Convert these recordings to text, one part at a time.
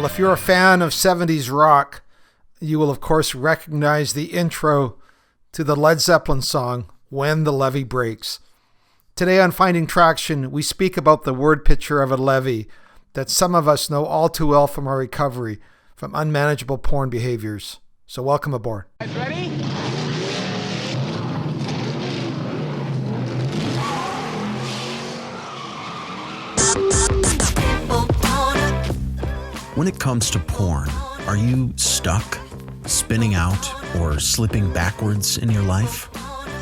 Well, if you're a fan of 70s rock, you will of course recognize the intro to the Led Zeppelin song, When the Levee Breaks. Today on Finding Traction, we speak about the word picture of a levee that some of us know all too well from our recovery from unmanageable porn behaviors. So welcome aboard. Guys ready? When it comes to porn, are you stuck, spinning out, or slipping backwards in your life?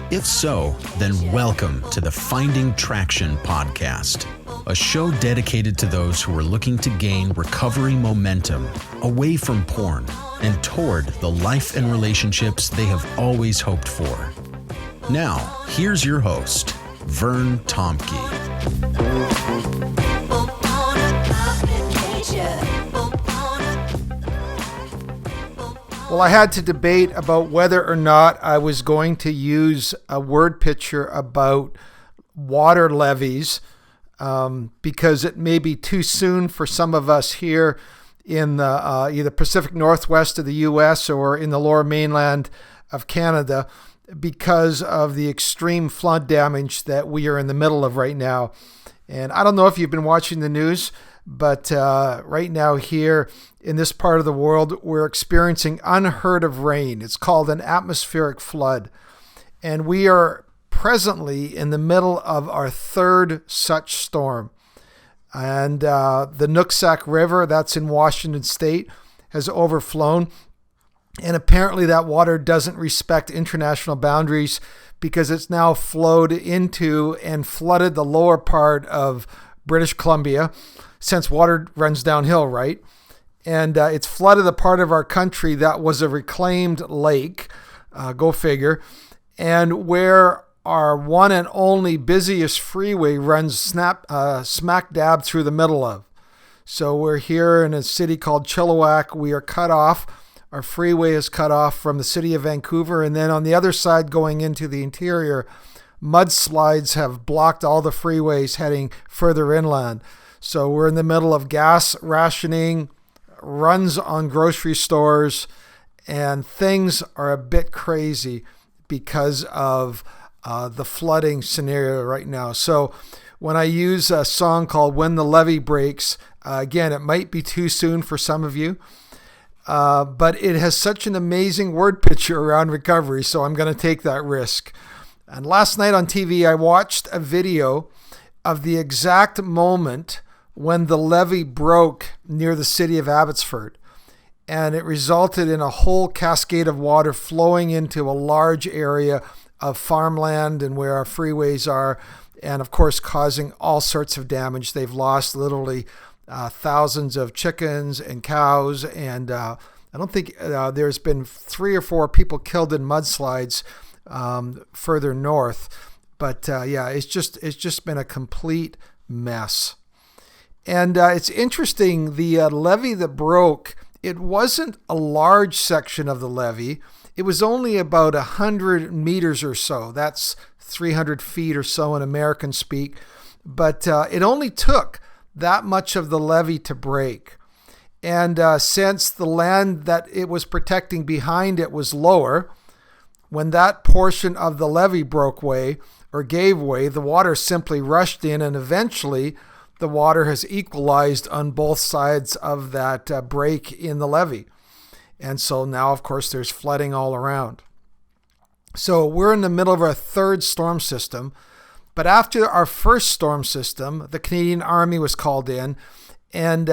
If so, then welcome to the Finding Traction podcast, a show dedicated to those who are looking to gain recovery momentum away from porn and toward the life and relationships they have always hoped for. Now, here's your host, Vern Tomke. Well, I had to debate about whether or not I was going to use a word picture about water levees because it may be too soon for some of us here in the either Pacific Northwest of the U.S. or in the lower mainland of Canada because of the extreme flood damage that we are in the middle of right now. And I don't know if you've been watching the news, but right now here in this part of the world, we're experiencing unheard of rain. It's called an atmospheric flood. And we are presently in the middle of our third such storm. And the Nooksack River, that's in Washington State, has overflown. And apparently that water doesn't respect international boundaries because it's now flowed into and flooded the lower part of British Columbia, since water runs downhill, right? And it's flooded a part of our country that was a reclaimed lake, go figure, and where our one and only busiest freeway runs smack dab through the middle of. So we're here in a city called Chilliwack. We are cut off. Our freeway is cut off from the city of Vancouver. And then on the other side going into the interior, mudslides have blocked all the freeways heading further inland. So we're in the middle of gas rationing, runs on grocery stores, and things are a bit crazy because of the flooding scenario right now. So when I use a song called When the Levee Breaks, again, it might be too soon for some of you, but it has such an amazing word picture around recovery, so I'm going to take that risk. And last night on TV, I watched a video of the exact moment when the levee broke near the city of Abbotsford. And it resulted in a whole cascade of water flowing into a large area of farmland and where our freeways are, and of course causing all sorts of damage. They've lost literally thousands of chickens and cows, and I don't think there's been 3 or 4 people killed in mudslides further north. But it's just been a complete mess. And it's interesting, the levee that broke, it wasn't a large section of the levee. It was only about 100 meters or so. That's 300 feet or so in American speak. But it only took that much of the levee to break. And since the land that it was protecting behind it was lower, when that portion of the levee broke way or gave way, the water simply rushed in, and eventually the water has equalized on both sides of that break in the levee. And so now, of course, there's flooding all around. So we're in the middle of our third storm system. But after our first storm system, the Canadian Army was called in, and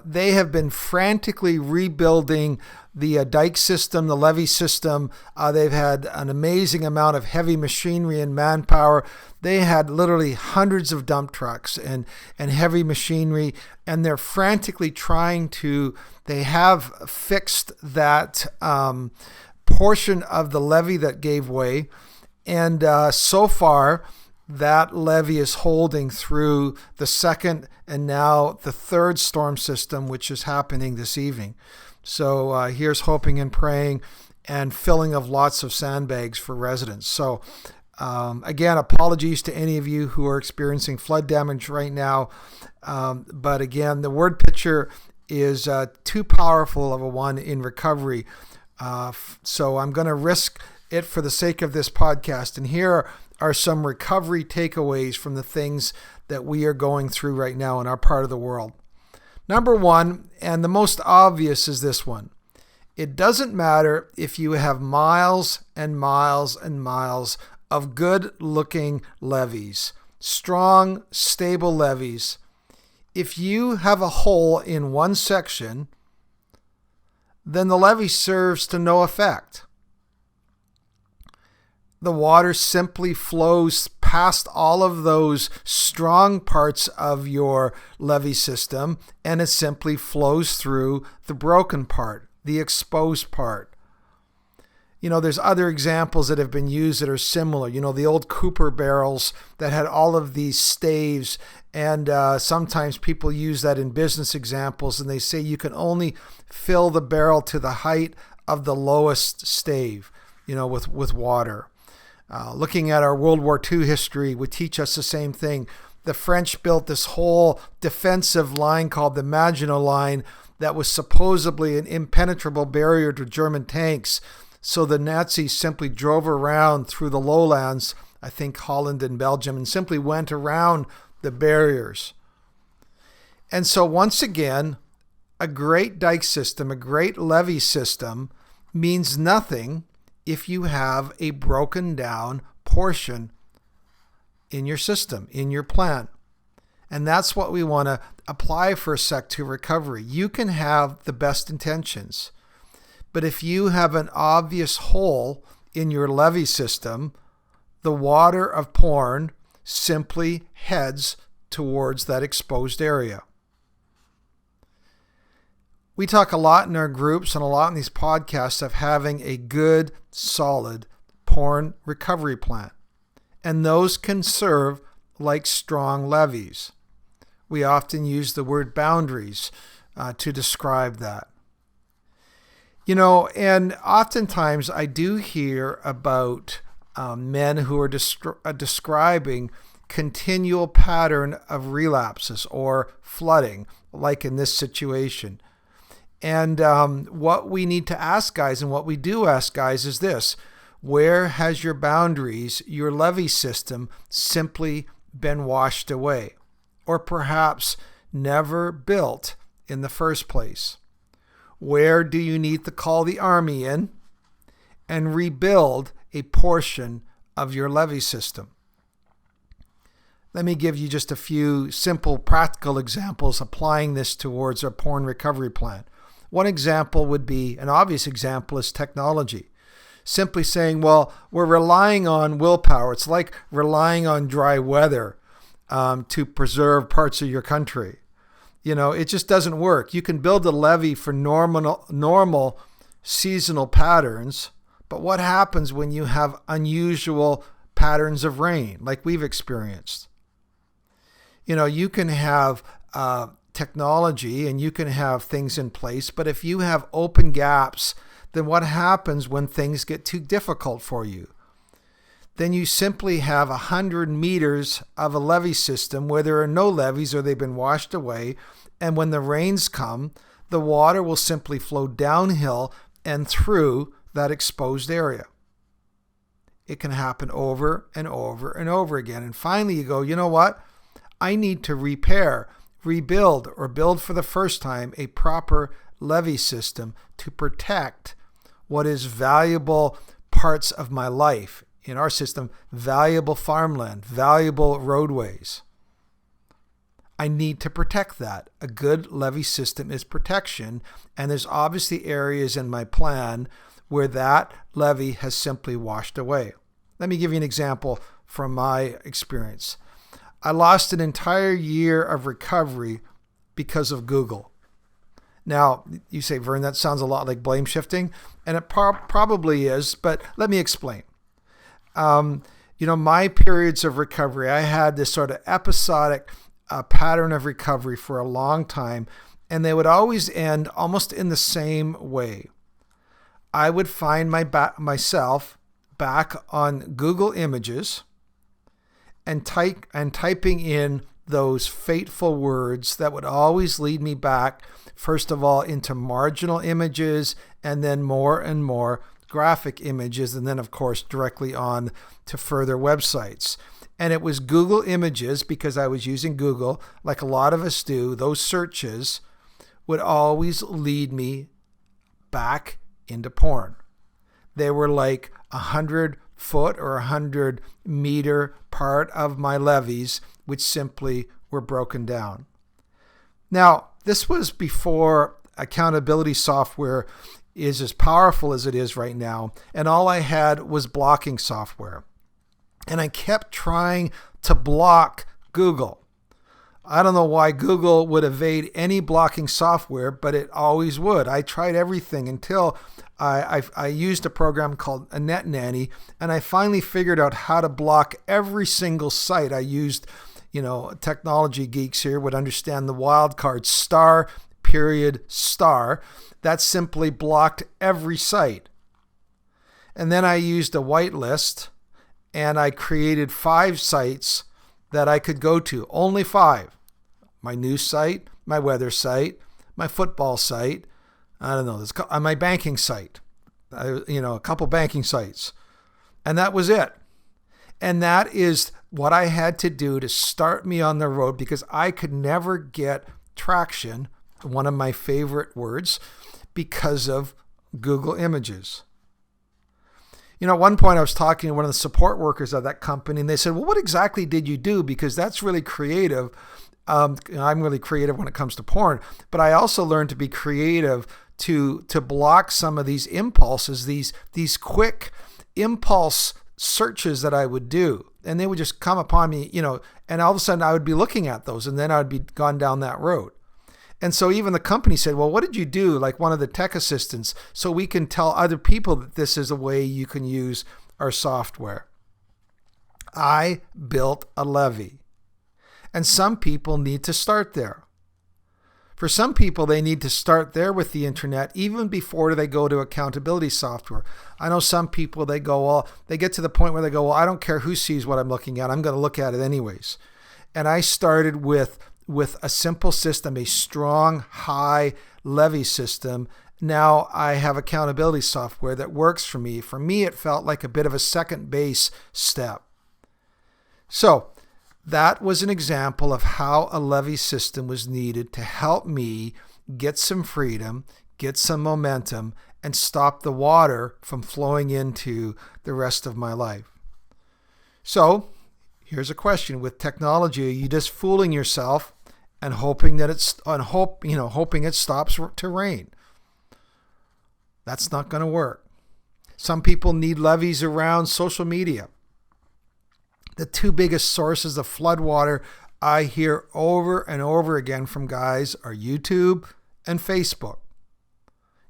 they have been frantically rebuilding the dike system, the levee system. They've had an amazing amount of heavy machinery and manpower. They had literally hundreds of dump trucks and heavy machinery, and they're frantically trying to, they have fixed that portion of the levee that gave way. And so far, that levee is holding through the second and now the third storm system, which is happening this evening. So here's hoping and praying and filling of lots of sandbags for residents. So again, apologies to any of you who are experiencing flood damage right now. But again, the word picture is too powerful of a one in recovery. So I'm going to risk it for the sake of this podcast. And here are some recovery takeaways from the things that we are going through right now in our part of the world. Number one, and the most obvious, is this one. It doesn't matter if you have miles and miles and miles of good-looking levees, strong, stable levees. If you have a hole in one section, then the levee serves to no effect. The water simply flows past all of those strong parts of your levee system, and it simply flows through the broken part, the exposed part. There's other examples that have been used that are similar. The old Cooper barrels that had all of these staves, and sometimes people use that in business examples, and they say you can only fill the barrel to the height of the lowest stave, with water. Looking at our World War II history would teach us the same thing. The French built this whole defensive line called the Maginot Line that was supposedly an impenetrable barrier to German tanks. So the Nazis simply drove around through the lowlands, I think Holland and Belgium, and simply went around the barriers. And so once again, a great dike system, a great levee system means nothing if you have a broken down portion in your system, in your plan. And that's what we want to apply for a sec to recovery. You can have the best intentions, but if you have an obvious hole in your levee system, the water of porn simply heads towards that exposed area. We talk a lot in our groups and a lot in these podcasts of having a good, solid porn recovery plan. And those can serve like strong levees. We often use the word boundaries to describe that. And oftentimes I do hear about men who are describing continual pattern of relapses or flooding, like in this situation. And what we need to ask guys, and what we do ask guys, is this: where has your boundaries, your levee system, simply been washed away, or perhaps never built in the first place? Where do you need to call the army in and rebuild a portion of your levee system? Let me give you just a few simple practical examples applying this towards our porn recovery plan. One example would be, an obvious example is technology. Simply saying, well, we're relying on willpower. It's like relying on dry weather to preserve parts of your country. It just doesn't work. You can build a levee for normal seasonal patterns, but what happens when you have unusual patterns of rain like we've experienced? You can have technology and you can have things in place, but if you have open gaps, then what happens when things get too difficult for you? Then you simply have 100 meters of a levee system where there are no levees or they've been washed away, and when the rains come, the water will simply flow downhill and through that exposed area. It can happen over and over and over again. And finally you go, you know what? I need to repair, rebuild, or build for the first time a proper levee system to protect what is valuable parts of my life. In our system, valuable farmland, valuable roadways. I need to protect that. A good levee system is protection, and there's obviously areas in my plan where that levee has simply washed away. Let me give you an example from my experience. I lost an entire year of recovery because of Google. Now, you say, Vern, that sounds a lot like blame shifting, and it probably is, but let me explain. My periods of recovery, I had this sort of episodic pattern of recovery for a long time, and they would always end almost in the same way. I would find myself back on Google Images and typing in those fateful words that would always lead me back, first of all, into marginal images, and then more and more graphic images, and then, of course, directly on to further websites. And it was Google Images, because I was using Google, like a lot of us do. Those searches would always lead me back into porn. They were like 100-foot or 100-meter part of my levees, which simply were broken down. Now, this was before accountability software is as powerful as it is right now, and all I had was blocking software. And I kept trying to block Google. I don't know why Google would evade any blocking software, but it always would. I tried everything until I used a program called a Net Nanny, and I finally figured out how to block every single site. I used, technology geeks here would understand the wildcard star, period, star. That simply blocked every site. And then I used a whitelist, and I created 5 sites that I could go to, only 5. My news site, my weather site, my football site, my banking site, a couple banking sites. And that was it. And that is what I had to do to start me on the road, because I could never get traction, one of my favorite words, because of Google Images. At one point I was talking to one of the support workers of that company, and they said, well, what exactly did you do? Because that's really creative. I'm really creative when it comes to porn, but I also learned to be creative to block some of these impulses, these quick impulse searches that I would do. And they would just come upon me, and all of a sudden I would be looking at those, and then I would be gone down that road. And so even the company said, well, what did you do? Like one of the tech assistants, so we can tell other people that this is a way you can use our software. I built a levee. And some people need to start there. For some people, they need to start there with the internet even before they go to accountability software. I know some people, they get to the point where they go, well, I don't care who sees what I'm looking at. I'm going to look at it anyways. And I started with a simple system, a strong, high levee system. Now I have accountability software that works for me. For me, it felt like a bit of a second base step. So that was an example of how a levee system was needed to help me get some freedom, get some momentum, and stop the water from flowing into the rest of my life. So here's a question: with technology, are you just fooling yourself and hoping that hoping it stops to rain? That's not going to work. Some people need levees around social media. The 2 biggest sources of flood water I hear over and over again from guys are YouTube and Facebook.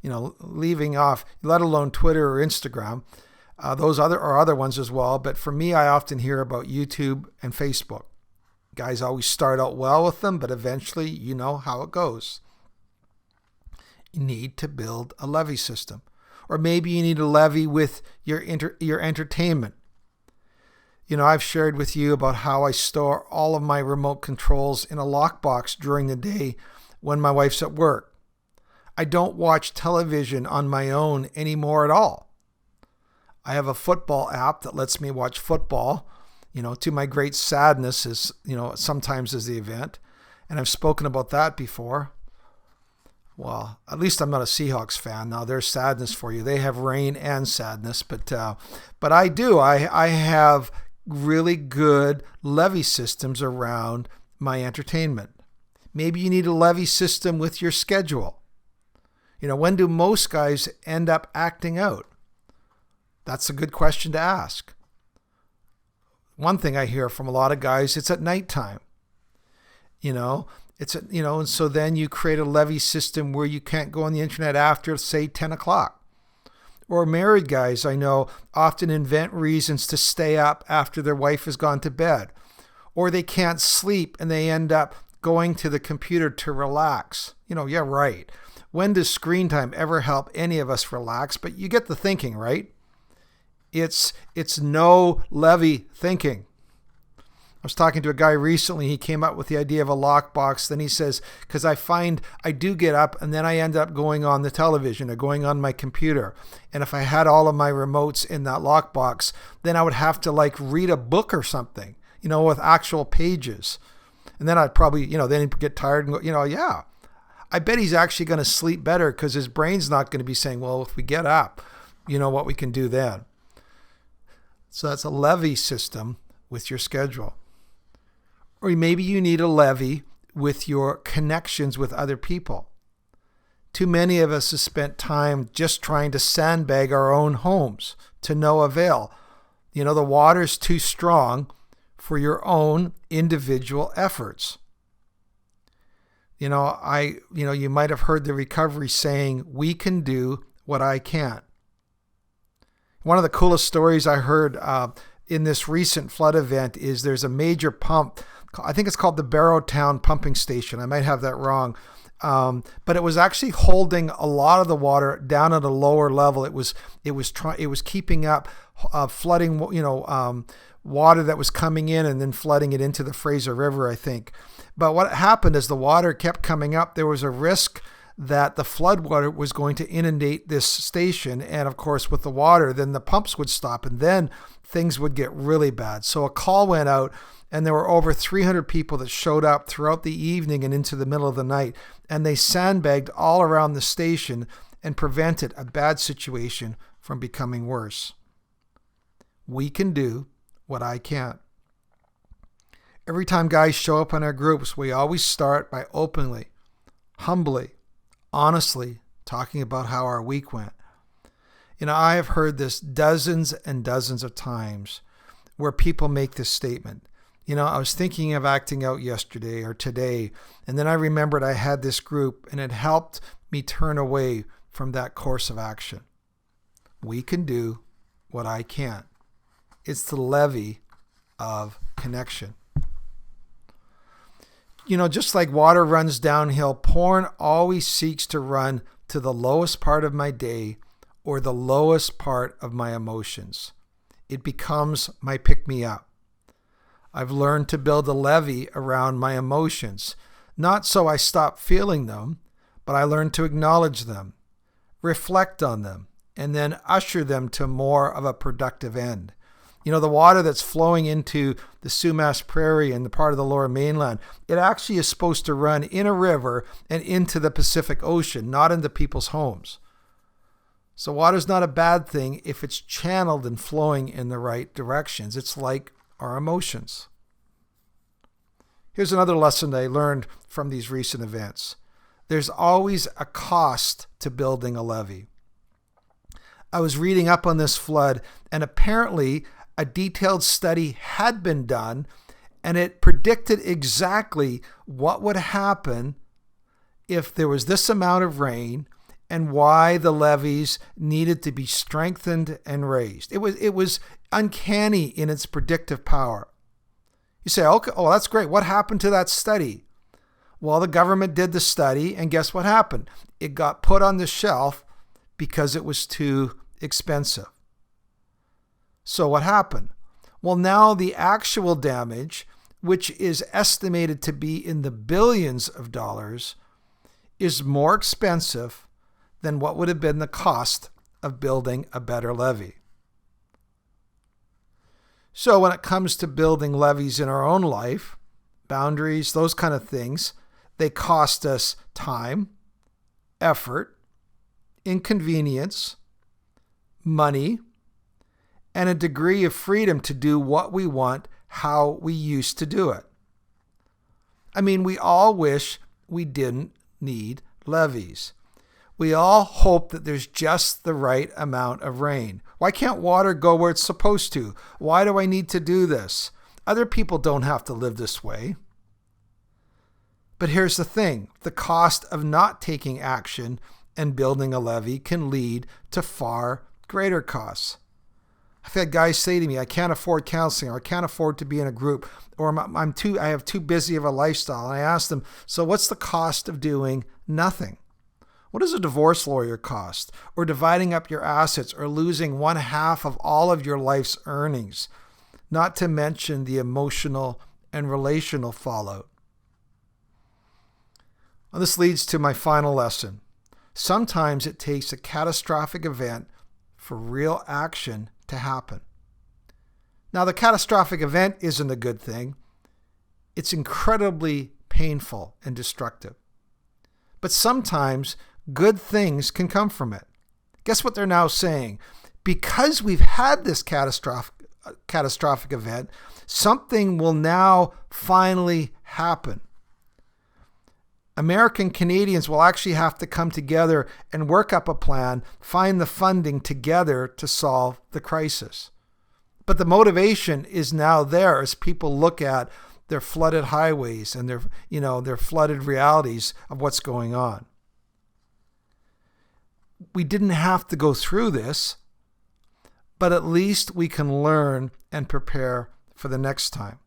Leaving off, let alone Twitter or Instagram. Those other ones as well. But for me, I often hear about YouTube and Facebook. Guys always start out well with them, but eventually you know how it goes. You need to build a levee system. Or maybe you need a levee with your entertainment. I've shared with you about how I store all of my remote controls in a lockbox during the day when my wife's at work. I don't watch television on my own anymore at all. I have a football app that lets me watch football, to my great sadness sometimes is the event. And I've spoken about that before. Well, at least I'm not a Seahawks fan. Now there's sadness for you. They have rain and sadness, but I do. I have really good levee systems around my entertainment. Maybe you need a levee system with your schedule. When do most guys end up acting out? That's a good question to ask. One thing I hear from a lot of guys, it's at nighttime. And so then you create a levee system where you can't go on the internet after, say, 10 o'clock. Or married guys, I know, often invent reasons to stay up after their wife has gone to bed. Or they can't sleep and they end up going to the computer to relax. Yeah, right. When does screen time ever help any of us relax? But you get the thinking, right? It's no levee thinking. was talking to a guy recently. He came up with the idea of a lockbox. Then he says, because I find I do get up and then I end up going on the television or going on my computer. And if I had all of my remotes in that lockbox, then I would have to like read a book or something, with actual pages. And then I'd probably, then he'd get tired and go, yeah. I bet he's actually going to sleep better because his brain's not going to be saying, well, if we get up, what we can do then. So that's a levee system with your schedule. Or maybe you need a levee with your connections with other people. Too many of us have spent time just trying to sandbag our own homes to no avail. The water's too strong for your own individual efforts. You might have heard the recovery saying, we can do what I can't. One of the coolest stories I heard in this recent flood event is there's a major pump. I think it's called the Barrowtown Pumping Station. I might have that wrong. But it was actually holding a lot of the water down at a lower level. It was keeping up flooding, water that was coming in and then flooding it into the Fraser River, I think. But what happened as the water kept coming up, there was a risk that the floodwater was going to inundate this station. And of course, with the water, then the pumps would stop and then things would get really bad. So a call went out and there were over 300 people that showed up throughout the evening and into the middle of the night. And they sandbagged all around the station and prevented a bad situation from becoming worse. We can do what I can't. Every time guys show up in our groups, we always start by openly, humbly, honestly talking about how our week went. I have heard this dozens and dozens of times where people make this statement. I was thinking of acting out yesterday or today, and then I remembered I had this group and it helped me turn away from that course of action. We can do what I can't. It's the levee of connection. Just like water runs downhill, porn always seeks to run to the lowest part of my day or the lowest part of my emotions. It becomes my pick-me-up. I've learned to build a levee around my emotions, not so I stop feeling them, but I learn to acknowledge them, reflect on them, and then usher them to more of a productive end. The water that's flowing into the Sumas Prairie and the part of the Lower Mainland, it actually is supposed to run in a river and into the Pacific Ocean, not into people's homes. So water's not a bad thing if it's channeled and flowing in the right directions. It's like our emotions. Here's another lesson that I learned from these recent events. There's always a cost to building a levee. I was reading up on this flood, and apparently a detailed study had been done, and it predicted exactly what would happen if there was this amount of rain and why the levees needed to be strengthened and raised. It was uncanny in its predictive power. You say, okay, oh, that's great. What happened to that study? Well, the government did the study, and guess what happened? It got put on the shelf because it was too expensive. So what happened? Well, now the actual damage, which is estimated to be in the billions of dollars, is more expensive than what would have been the cost of building a better levee. So when it comes to building levees in our own life, boundaries, those kind of things, they cost us time, effort, inconvenience, money, and a degree of freedom to do what we want, how we used to do it. I mean, we all wish we didn't need levees. We all hope that there's just the right amount of rain. Why can't water go where it's supposed to? Why do I need to do this? Other people don't have to live this way. But here's the thing. The cost of not taking action and building a levee can lead to far greater costs. I've had guys say to me, I can't afford counseling, or I can't afford to be in a group, or I have too busy of a lifestyle. And I ask them, so what's the cost of doing nothing? What does a divorce lawyer cost? Or dividing up your assets, or losing 1/2 of all of your life's earnings? Not to mention the emotional and relational fallout. Well, this leads to my final lesson. Sometimes it takes a catastrophic event for real action to happen. Now, the catastrophic event isn't a good thing. It's incredibly painful and destructive. But sometimes good things can come from it. Guess what they're now saying? Because we've had this catastrophic event, something will now finally happen. American Canadians will actually have to come together and work up a plan, find the funding together to solve the crisis. But the motivation is now there as people look at their flooded highways and their flooded realities of what's going on. We didn't have to go through this, but at least we can learn and prepare for the next time.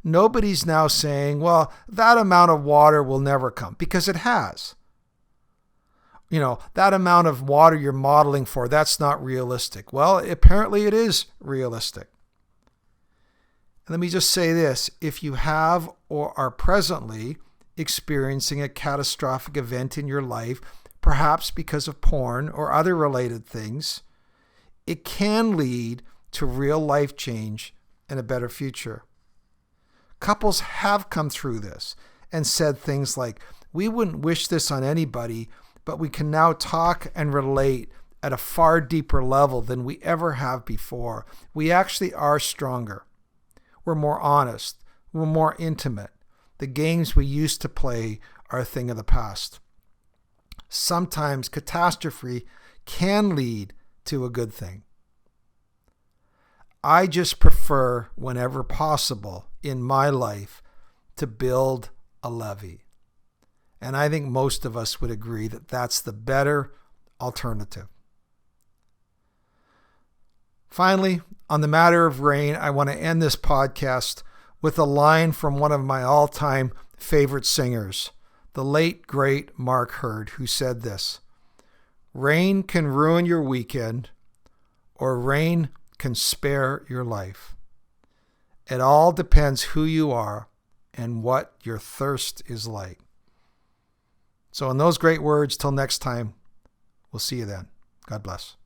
Nobody's now saying, well, that amount of water will never come, because it has. That amount of water you're modeling for, that's not realistic. Well, apparently it is realistic. And let me just say this. If you have or are presently experiencing a catastrophic event in your life, perhaps because of porn or other related things, it can lead to real life change and a better future. Couples have come through this and said things like, we wouldn't wish this on anybody, but we can now talk and relate at a far deeper level than we ever have before. We actually are stronger. We're more honest. We're more intimate. The games we used to play are a thing of the past. Sometimes catastrophe can lead to a good thing. I just prefer, whenever possible in my life, to build a levee. And I think most of us would agree that that's the better alternative. Finally, on the matter of rain, I want to end this podcast with a line from one of my all-time favorite singers, the late, great Mark Hurd, who said this: "Rain can ruin your weekend, or rain can spare your life. It all depends who you are and what your thirst is like." So in those great words, till next time, we'll see you then. God bless.